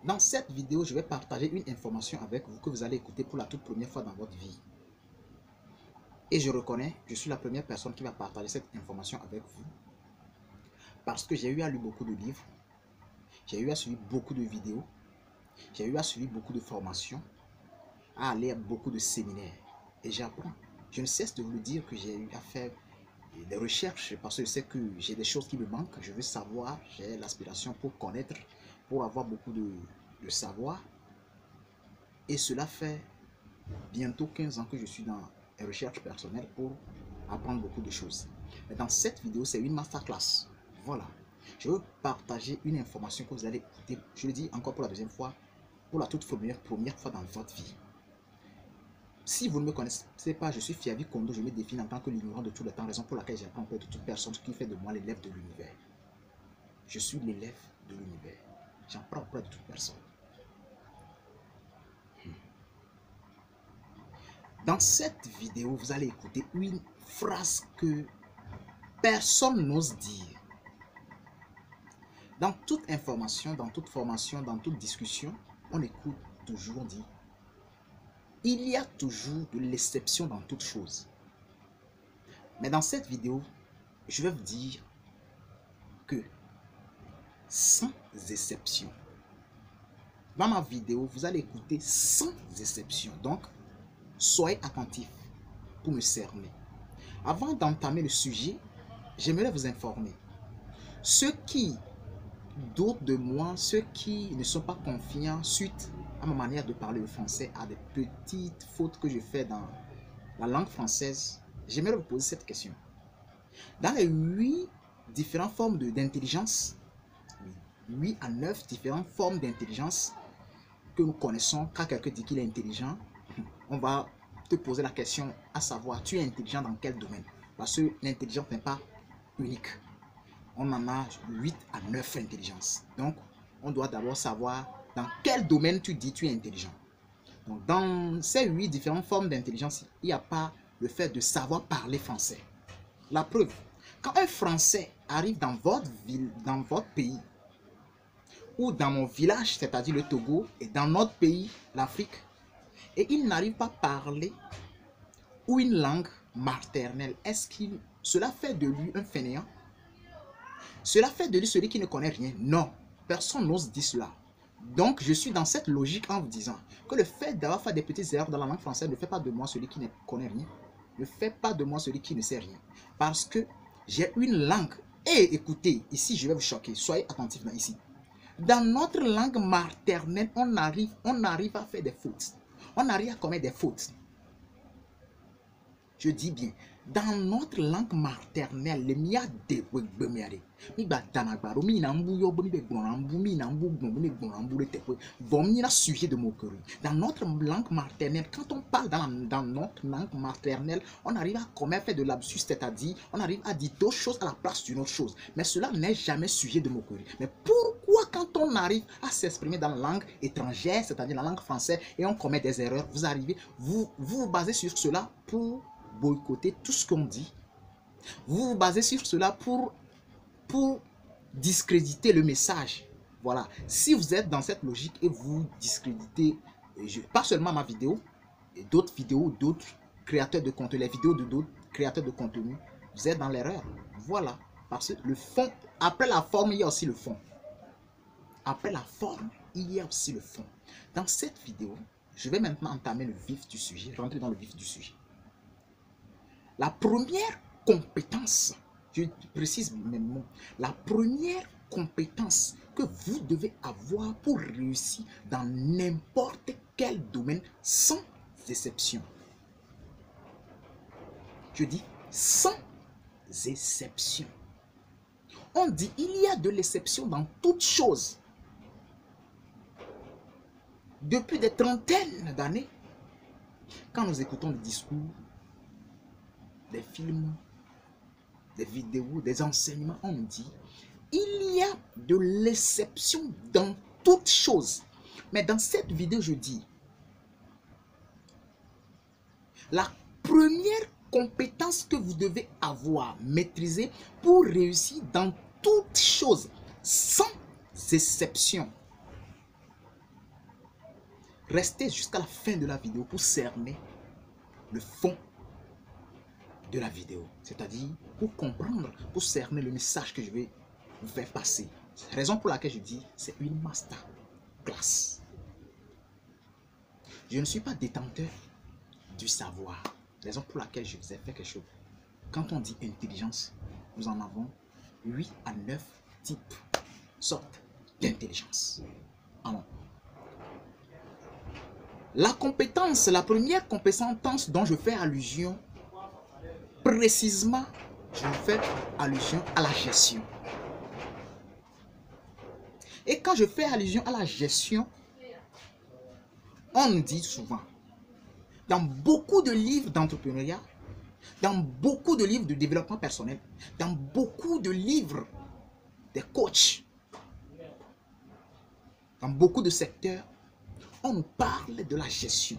Dans cette vidéo, je vais partager une information avec vous que vous allez écouter pour la toute première fois dans votre vie. Et je reconnais, je suis la première personne qui va partager cette information avec vous. Parce que j'ai eu à lire beaucoup de livres, j'ai eu à suivre beaucoup de vidéos, j'ai eu à suivre beaucoup de formations, à aller à beaucoup de séminaires. Et j'apprends. Je ne cesse de vous le dire que j'ai eu à faire des recherches parce que je sais que j'ai des choses qui me manquent. Je veux savoir, j'ai l'aspiration pour connaître, pour avoir beaucoup de savoir. Et cela fait bientôt 15 ans que je suis dans les recherches personnelles pour apprendre beaucoup de choses. Mais dans cette vidéo, c'est une masterclass. Voilà. Je veux partager une information que vous allez écouter. Je le dis encore pour la deuxième fois, pour la toute première fois dans votre vie. Si vous ne me connaissez pas, je suis Fiavi Kondo, je me définis en tant que l'ignorant de tout le temps, raison pour laquelle j'apprends auprès de toute personne, ce qui fait de moi l'élève de l'univers. Je suis l'élève de l'univers. J'apprends auprès de toute personne. Dans cette vidéo, vous allez écouter une phrase que personne n'ose dire. Dans toute information, dans toute formation, dans toute discussion, on écoute toujours dire il y a toujours de l'exception dans toute chose. Mais dans cette vidéo, je vais vous dire que sans exception. Dans ma vidéo, vous allez écouter sans exception. Donc, soyez attentifs pour me cerner. Avant d'entamer le sujet, j'aimerais vous informer. Ceux qui doutent de moi, ceux qui ne sont pas confiants suite à ma manière de parler le français, à des petites fautes que je fais dans la langue française, j'aimerais vous poser cette question. Dans les 8 différentes formes d'intelligence, 8 à 9 différentes formes d'intelligence que nous connaissons, quand quelqu'un dit qu'il est intelligent, on va te poser la question à savoir, tu es intelligent dans quel domaine? Parce que l'intelligence n'est pas unique. On en a 8 à 9 intelligences. Donc, on doit d'abord savoir dans quel domaine tu dis tu es intelligent. Donc, dans ces 8 différentes formes d'intelligence, il n'y a pas le fait de savoir parler français. La preuve, quand un Français arrive dans votre ville, dans votre pays, ou dans mon village, c'est-à-dire le Togo, et dans notre pays, l'Afrique, et il n'arrive pas à parler ou une langue maternelle, est-ce que cela fait de lui un fainéant? Cela fait de lui celui qui ne connaît rien? Non, personne n'ose dire cela. Donc, je suis dans cette logique en vous disant que le fait d'avoir fait des petites erreurs dans la langue française ne fait pas de moi celui qui ne connaît rien. Ne fait pas de moi celui qui ne sait rien. Parce que j'ai une langue. Et écoutez, ici je vais vous choquer. Soyez attentifs ici. Dans notre langue maternelle, on arrive à faire des fautes. On arrive à commettre des fautes. Je dis bien, dans notre langue maternelle, dans notre langue maternelle, quand on parle dans notre langue maternelle, on arrive à commettre de l'absus, c'est-à-dire, on arrive à dire d'autres choses à la place d'une autre chose. Mais cela n'est jamais sujet de moquerie. Mais pourquoi quand on arrive à s'exprimer dans la langue étrangère, c'est-à-dire la langue française, et on commet des erreurs, vous arrivez, vous basez sur cela pour boycotter tout ce qu'on dit. Vous vous basez sur cela pour discréditer le message. Voilà. Si vous êtes dans cette logique et vous discréditez, pas seulement ma vidéo, et d'autres vidéos, d'autres créateurs de contenu, les vidéos de d'autres créateurs de contenu, vous êtes dans l'erreur. Voilà. Parce que le fond, après la forme, il y a aussi le fond. Après la forme, il y a aussi le fond. Dans cette vidéo, je vais maintenant entamer le vif du sujet, rentrer dans le vif du sujet. La première compétence, je précise mes mots, la première compétence que vous devez avoir pour réussir dans n'importe quel domaine, sans exception. Je dis sans exception. On dit il y a de l'exception dans toute chose. Depuis des trentaines d'années, quand nous écoutons des discours, des films, des vidéos, des enseignements, on dit il y a de l'exception dans toute chose. Mais dans cette vidéo, je dis la première compétence que vous devez avoir, maîtriser pour réussir dans toute chose, sans exception. restez jusqu'à la fin de la vidéo pour cerner le fond de la vidéo. C'est-à-dire pour comprendre, pour cerner le message que je vais vous faire passer. C'est la raison pour laquelle je dis c'est une master class. Je ne suis pas détenteur du savoir. Raison pour laquelle je vous ai fait quelque chose. Quand on dit intelligence, nous en avons 8 à 9 types, sortes d'intelligence. Alors, la compétence, la première compétence dont je fais allusion, précisément, je fais allusion à la gestion. Et quand je fais allusion à la gestion, on nous dit souvent, dans beaucoup de livres d'entrepreneuriat, dans beaucoup de livres de développement personnel, dans beaucoup de livres des coachs, dans beaucoup de secteurs, on nous parle de la gestion.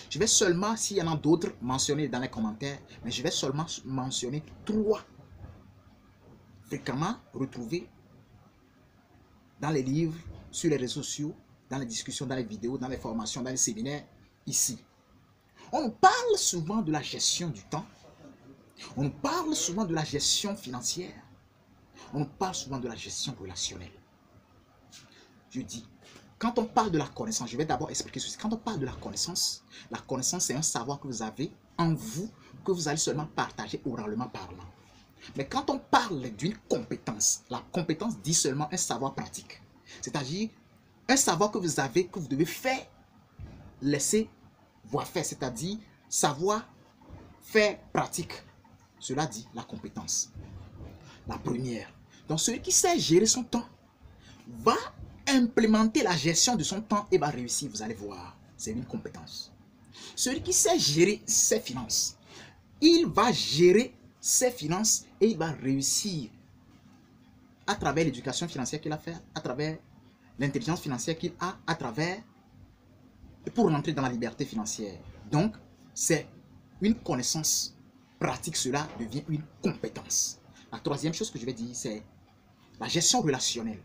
Je vais seulement, s'il y en a d'autres, mentionner dans les commentaires, mais je vais seulement mentionner 3 fréquemment retrouvés dans les livres, sur les réseaux sociaux, dans les discussions, dans les vidéos, dans les formations, dans les séminaires, ici. On nous parle souvent de la gestion du temps. On nous parle souvent de la gestion financière. On nous parle souvent de la gestion relationnelle. Je dis, quand on parle de la connaissance, je vais d'abord expliquer ceci. Quand on parle de la connaissance c'est un savoir que vous avez en vous, que vous allez seulement partager oralement parlant. Mais quand on parle d'une compétence, la compétence dit seulement un savoir pratique. C'est-à-dire un savoir que vous avez, que vous devez faire, laisser voir faire. C'est-à-dire savoir faire pratique. Cela dit la compétence. La première. Donc celui qui sait gérer son temps va implémenter la gestion de son temps et va réussir. Vous allez voir, c'est une compétence. Celui qui sait gérer ses finances, il va gérer ses finances et il va réussir à travers l'éducation financière qu'il a fait, à travers l'intelligence financière qu'il a, à travers, pour rentrer dans la liberté financière. Donc, c'est une connaissance pratique, cela devient une compétence. La troisième chose que je vais dire, c'est la gestion relationnelle.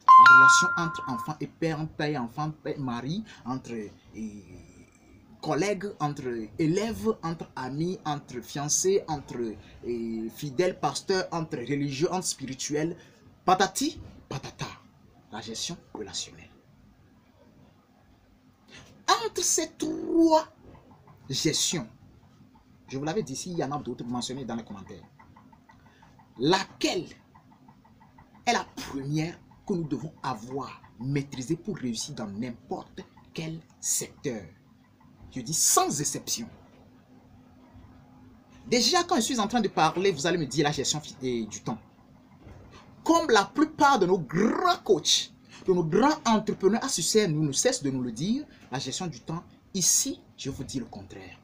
La relation entre enfants et père, entre père et enfant, père, mari, entre collègues, entre élèves, entre amis, entre fiancés, entre fidèles pasteurs, entre religieux, entre spirituels, patati, patata. La gestion relationnelle. Entre ces 3 gestions, je vous l'avais dit, s'il y en a d'autres mentionnés dans les commentaires, laquelle est la première que nous devons avoir maîtrisée pour réussir dans n'importe quel secteur? Je dis sans exception. Déjà, quand je suis en train de parler, vous allez me dire la gestion du temps. Comme la plupart de nos grands coachs, de nos grands entrepreneurs associés, nous ne cessent de nous le dire, la gestion du temps, ici, je vous dis le contraire.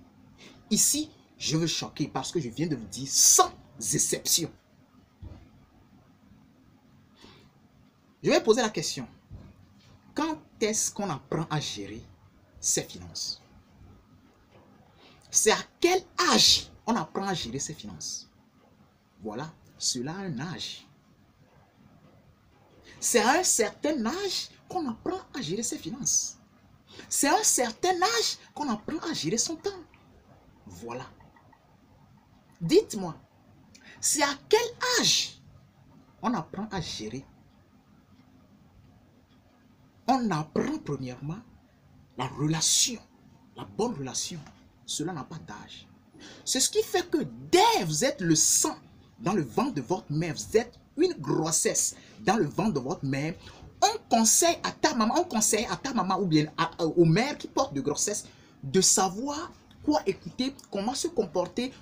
Ici, je veux choquer parce que je viens de vous dire sans exception. Je vais poser la question. Quand est-ce qu'on apprend à gérer ses finances? C'est à quel âge on apprend à gérer ses finances? Voilà, cela a un âge. C'est à un certain âge qu'on apprend à gérer ses finances. C'est à un certain âge qu'on apprend à gérer son temps. Voilà. Dites-moi, c'est à quel âge on apprend à gérer? On apprend premièrement la relation, la bonne relation. Cela n'a pas d'âge. C'est ce qui fait que dès vous êtes le sang dans le ventre de votre mère, vous êtes une grossesse dans le ventre de votre mère, on conseille à ta maman ou bien aux mères qui portent de grossesse de savoir quoi écouter, comment se comporter.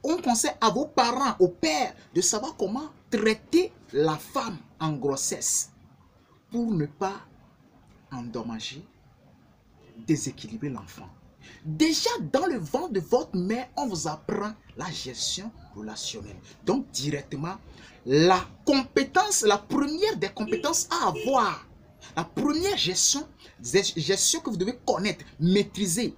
On conseille à vos parents, aux pères, de savoir comment traiter la femme en grossesse pour ne pas endommager, déséquilibrer l'enfant. Déjà dans le ventre de votre mère, on vous apprend la gestion relationnelle. Donc directement, la compétence, la première des compétences à avoir, la première gestion que vous devez connaître, maîtriser,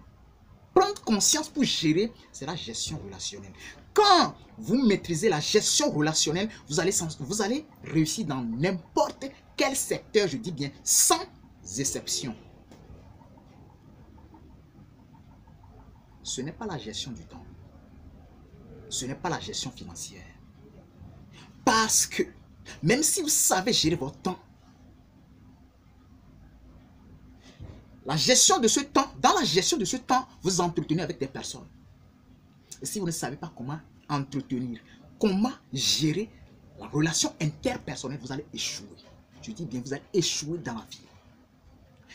prendre conscience pour gérer, c'est la gestion relationnelle. Quand vous maîtrisez la gestion relationnelle, vous allez réussir dans n'importe quel secteur, je dis bien sans exception. ce n'est pas la gestion du temps. Ce n'est pas la gestion financière. Parce que, même si vous savez gérer votre temps, la gestion de ce temps, dans la gestion de ce temps, vous entretenez avec des personnes. Et si vous ne savez pas comment entretenir, comment gérer la relation interpersonnelle, vous allez échouer. Je dis bien, vous allez échouer dans la vie.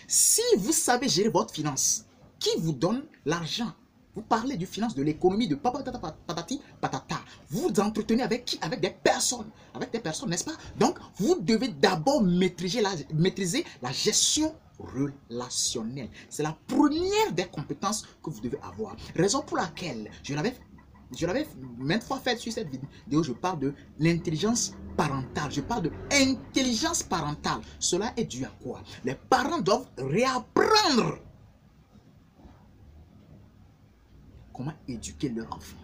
Si vous savez gérer votre finance, qui vous donne l'argent? Vous parlez du finance, de l'économie, de patati patata. Vous entretenez avec qui? Avec des personnes. Avec des personnes, n'est-ce pas? Donc, vous devez d'abord maîtriser la gestion relationnelle. C'est la première des compétences que vous devez avoir. Raison pour laquelle je l'avais maintes fois fait sur cette vidéo, je parle de l'intelligence parentale. Je parle de intelligence parentale. Cela est dû à quoi? Les parents doivent réapprendre comment éduquer leur enfant.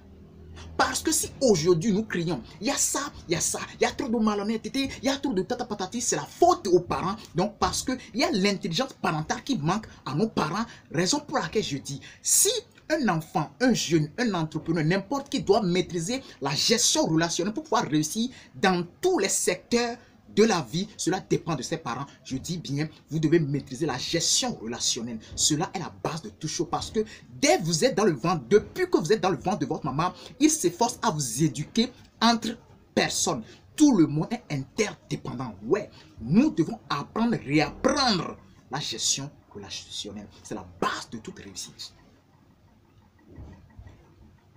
Parce que si aujourd'hui nous crions, il y a ça, il y a trop de malhonnêteté, il y a trop de tata patati, c'est la faute aux parents. Donc parce qu'il y a l'intelligence parentale qui manque à nos parents, raison pour laquelle je dis, si un enfant, un jeune, un entrepreneur, n'importe qui doit maîtriser la gestion relationnelle pour pouvoir réussir dans tous les secteurs de la vie, cela dépend de ses parents. Je dis bien, vous devez maîtriser la gestion relationnelle. Cela est la base de tout chose parce que dès que vous êtes dans le ventre, depuis que vous êtes dans le ventre de votre maman, il s'efforce à vous éduquer entre personnes. Tout le monde est interdépendant. Ouais, nous devons apprendre, réapprendre la gestion relationnelle. C'est la base de toute réussite.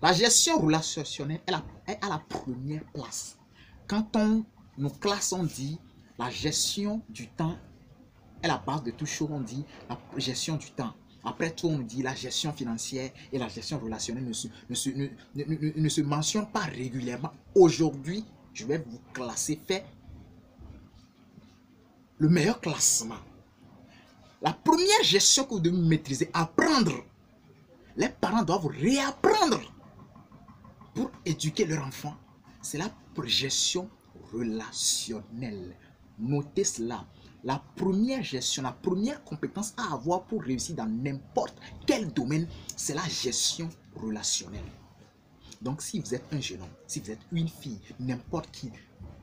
La gestion relationnelle est à la première place. Quand nos classes ont dit la gestion du temps est la base de tout chose, on dit la gestion du temps. Après tout, on dit la gestion financière et la gestion relationnelle ne se mentionnent pas régulièrement. Aujourd'hui, je vais vous classer, faire le meilleur classement. La première gestion que vous devez maîtriser, apprendre. Les parents doivent réapprendre pour éduquer leur enfant. C'est la gestion relationnelle. Notez cela. La première gestion, la première compétence à avoir pour réussir dans n'importe quel domaine, c'est la gestion relationnelle. Donc, si vous êtes un jeune homme, si vous êtes une fille, n'importe qui,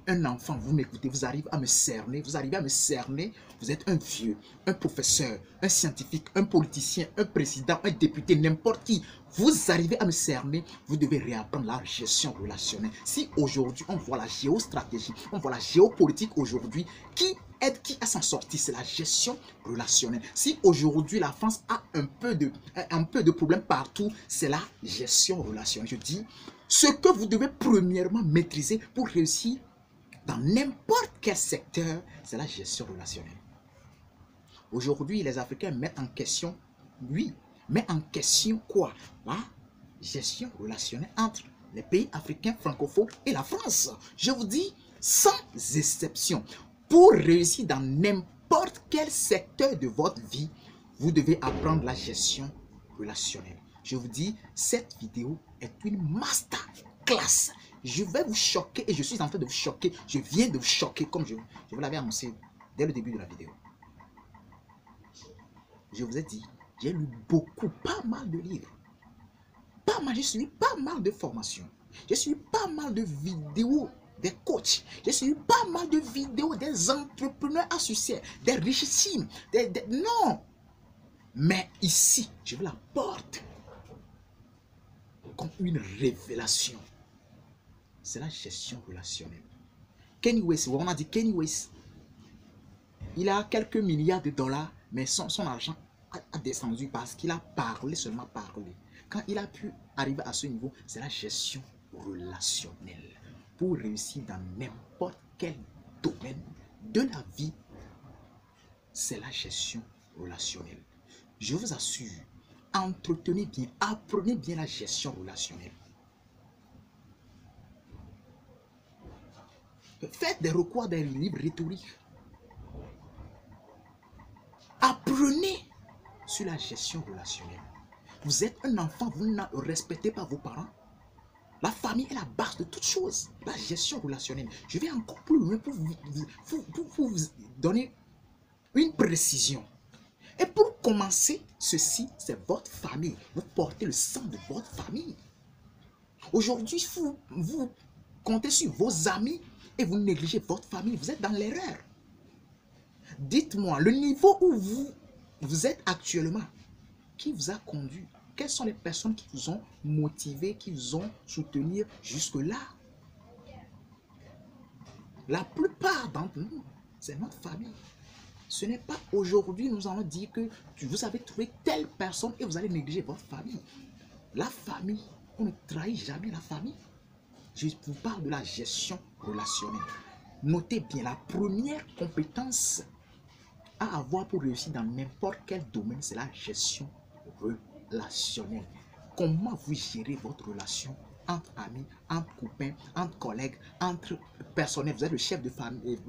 un enfant, vous m'écoutez, vous arrivez à me cerner, vous êtes un vieux, un professeur, un scientifique, un politicien, un président, un député, n'importe qui, vous arrivez à me cerner, vous devez réapprendre la gestion relationnelle. Si aujourd'hui, on voit la géostratégie, on voit la géopolitique aujourd'hui, qui aide qui à s'en sortir? C'est la gestion relationnelle. Si aujourd'hui, la France a un peu de problème partout, c'est la gestion relationnelle. Je dis, ce que vous devez premièrement maîtriser pour réussir dans n'importe quel secteur, c'est la gestion relationnelle. Aujourd'hui, les Africains mettent en question, oui, mais en question quoi? La gestion relationnelle entre les pays africains francophones et la France. Je vous dis, sans exception, pour réussir dans n'importe quel secteur de votre vie, vous devez apprendre la gestion relationnelle. Je vous dis, cette vidéo est une masterclass. Je vais vous choquer et je suis en train de vous choquer. Je viens de vous choquer comme je vous l'avais annoncé dès le début de la vidéo. Je vous ai dit, j'ai lu pas mal de livres. Pas mal, j'ai suivi pas mal de formations. J'ai suivi pas mal de vidéos des coachs. J'ai suivi pas mal de vidéos des entrepreneurs à succès, des richissimes. Non. Mais ici, je vous la porte comme une révélation. C'est la gestion relationnelle. Kanye West, on a dit Kanye West, il a quelques milliards de dollars, mais son argent a descendu parce qu'il a parlé, seulement parlé. Quand il a pu arriver à ce niveau, c'est la gestion relationnelle. Pour réussir dans n'importe quel domaine de la vie, c'est la gestion relationnelle. Je vous assure, entretenez bien, apprenez bien la gestion relationnelle. Faites des recours à des livres rhétoriques. Apprenez sur la gestion relationnelle. Vous êtes un enfant, vous ne respectez pas vos parents. La famille est la base de toute chose. La gestion relationnelle. Je vais encore plus loin pour vous donner une précision. Et pour commencer, ceci, c'est votre famille. Vous portez le sang de votre famille. Aujourd'hui, vous comptez sur vos amis et vous négligez votre famille. Vous êtes dans l'erreur. Dites-moi, le niveau où vous êtes actuellement, qui vous a conduit? Quelles sont les personnes qui vous ont motivé, qui vous ont soutenu jusque-là? La plupart d'entre nous, c'est notre famille. Ce n'est pas aujourd'hui, nous allons dire que vous avez trouvé telle personne et vous allez négliger votre famille. La famille, on ne trahit jamais la famille. Je vous parle de la gestion relationnelle. Notez bien, la première compétence à avoir pour réussir dans n'importe quel domaine, c'est la gestion relationnelle. Comment vous gérez votre relation entre amis, entre copains, entre collègues, entre personnels. Vous êtes le chef de famille.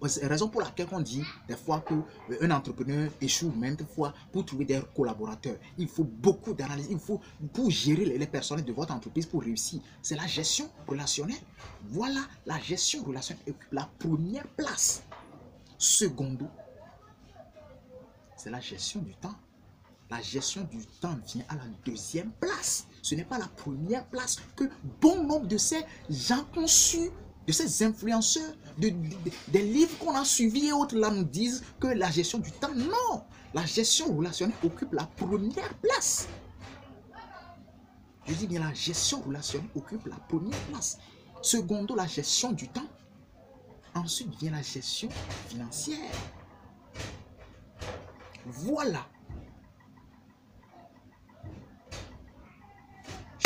C'est la raison pour laquelle on dit des fois qu'un entrepreneur échoue maintes fois pour trouver des collaborateurs. Il faut beaucoup d'analyse. Il faut pour gérer les personnels de votre entreprise pour réussir. C'est la gestion relationnelle. Voilà, la gestion relationnelle occupe la première place. Secondo, c'est la gestion du temps. La gestion du temps vient à la deuxième place. Ce n'est pas la première place que bon nombre de ces gens ont su, de ces influenceurs, des livres qu'on a suivis et autres là nous disent que la gestion du temps, non. La gestion relationnelle occupe la première place. Je dis bien la gestion relationnelle occupe la première place. Secondo, la gestion du temps. Ensuite vient la gestion financière. Voilà.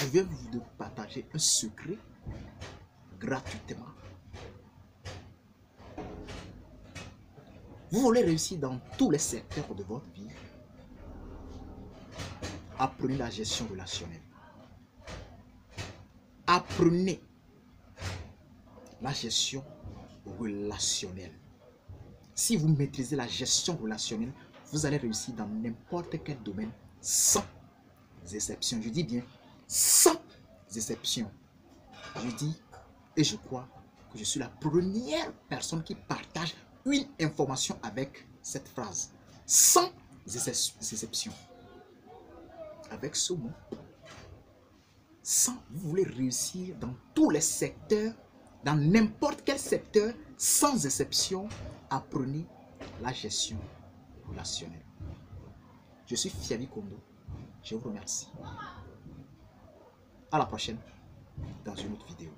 Je vais vous partager un secret gratuitement. Vous voulez réussir dans tous les secteurs de votre vie. Apprenez la gestion relationnelle. Apprenez la gestion relationnelle. Si vous maîtrisez la gestion relationnelle, vous allez réussir dans n'importe quel domaine sans exception. Je dis bien sans exception. Je dis et je crois que je suis la première personne qui partage une information avec cette phrase. Sans exception. Avec ce mot, sans, vous voulez réussir dans tous les secteurs, dans n'importe quel secteur, sans exception, apprenez la gestion relationnelle. Je suis Fiavi Kondo. Je vous remercie. À la prochaine dans une autre vidéo.